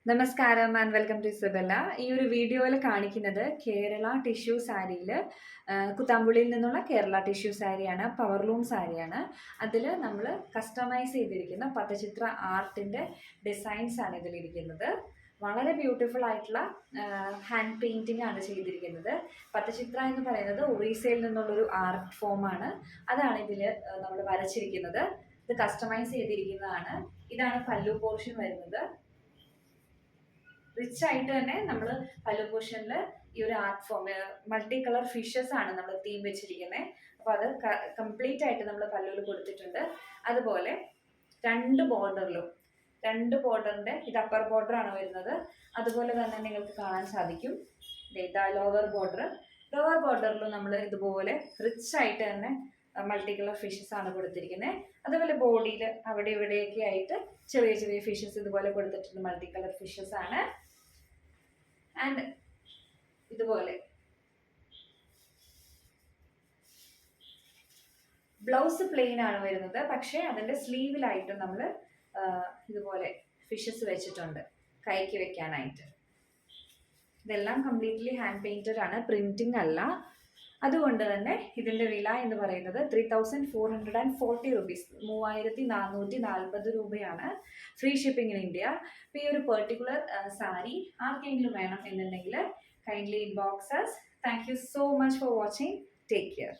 നമസ്കാരം and welcome to Isabella. ഈ ഒരു വീഡിയോയിൽ കാണിക്കുന്നത് കേരള ടിഷ്യൂ സാരിയിൽ കുത്താമ്പുള്ളിയിൽ നിന്നുള്ള കേരള ടിഷ്യൂ സാരിയാണ്, പവർലൂം സാരിയാണ്. അതിൽ നമ്മൾ കസ്റ്റമൈസ് ചെയ്തിരിക്കുന്ന പത്തചിത്ര ആർട്ടിൻ്റെ ഡിസൈൻസ് ആണ് ഇതിലിരിക്കുന്നത്. വളരെ ബ്യൂട്ടിഫുൾ ആയിട്ടുള്ള ഹാൻഡ് പെയിൻറ്റിംഗ് ആണ് ചെയ്തിരിക്കുന്നത്. പത്തചിത്ര എന്ന് പറയുന്നത് ഒറീസയിൽ നിന്നുള്ളൊരു ആർട്ട് ഫോമാണ്. അതാണ് ഇതിൽ നമ്മൾ വരച്ചിരിക്കുന്നത്. ഇത് കസ്റ്റമൈസ് ചെയ്തിരിക്കുന്നതാണ്. ഇതാണ് പല്ലു പോർഷൻ വരുന്നത്. റിച്ച് ആയിട്ട് തന്നെ നമ്മൾ പല്ലു പോർഷനിൽ ഈ ഒരു art form multi colour fishes ആണ് നമ്മൾ തീം വെച്ചിരിക്കുന്നത്. അപ്പോൾ അത് കംപ്ലീറ്റ് ആയിട്ട് നമ്മൾ പല്ലുവിൽ കൊടുത്തിട്ടുണ്ട്. അതുപോലെ രണ്ട് ബോർഡറിൻ്റെ ഇത് അപ്പർ ബോർഡർ ആണ് വരുന്നത്. അതുപോലെ തന്നെ നിങ്ങൾക്ക് കാണാൻ സാധിക്കും ഇതാ ലോവർ ബോർഡറിലും നമ്മൾ ഇതുപോലെ റിച്ച് ആയിട്ട് തന്നെ മൾട്ടി കളർ ഫിഷസ് ആണ് കൊടുത്തിരിക്കുന്നത്. അതുപോലെ ബോഡിയിൽ അവിടെ ഇവിടെയൊക്കെ ആയിട്ട് ചെറിയ ചെറിയ ഫിഷസ് ഇതുപോലെ കൊടുത്തിട്ടുണ്ട്. മൾട്ടി കളർ ഫിഷസ് ആണ്. ആൻഡ് ഇതുപോലെ ബ്ലൗസ് പ്ലെയിൻ ആണ് വരുന്നത്. പക്ഷേ അതിൻ്റെ സ്ലീവിലായിട്ട് നമ്മൾ ഇതുപോലെ ഫിഷസ് വെച്ചിട്ടുണ്ട് കൈക്ക് വെക്കാനായിട്ട്. ഇതെല്ലാം കംപ്ലീറ്റ്ലി ഹാൻഡ് പെയിൻറ്റഡ് ആണ്, പ്രിൻറ്റിംഗ് അല്ല. അതുകൊണ്ട് തന്നെ ഇതിൻ്റെ വില എന്ന് പറയുന്നത് 3440 റുപ്പീസ്, 3440 രൂപയാണ്. Free shipping in India. അപ്പോൾ ഈ ഒരു പെർട്ടിക്കുലർ സാരി ആർക്കെങ്കിലും വേണം എന്നുണ്ടെങ്കിൽ kindly inbox us. Thank you so much for watching. Take care.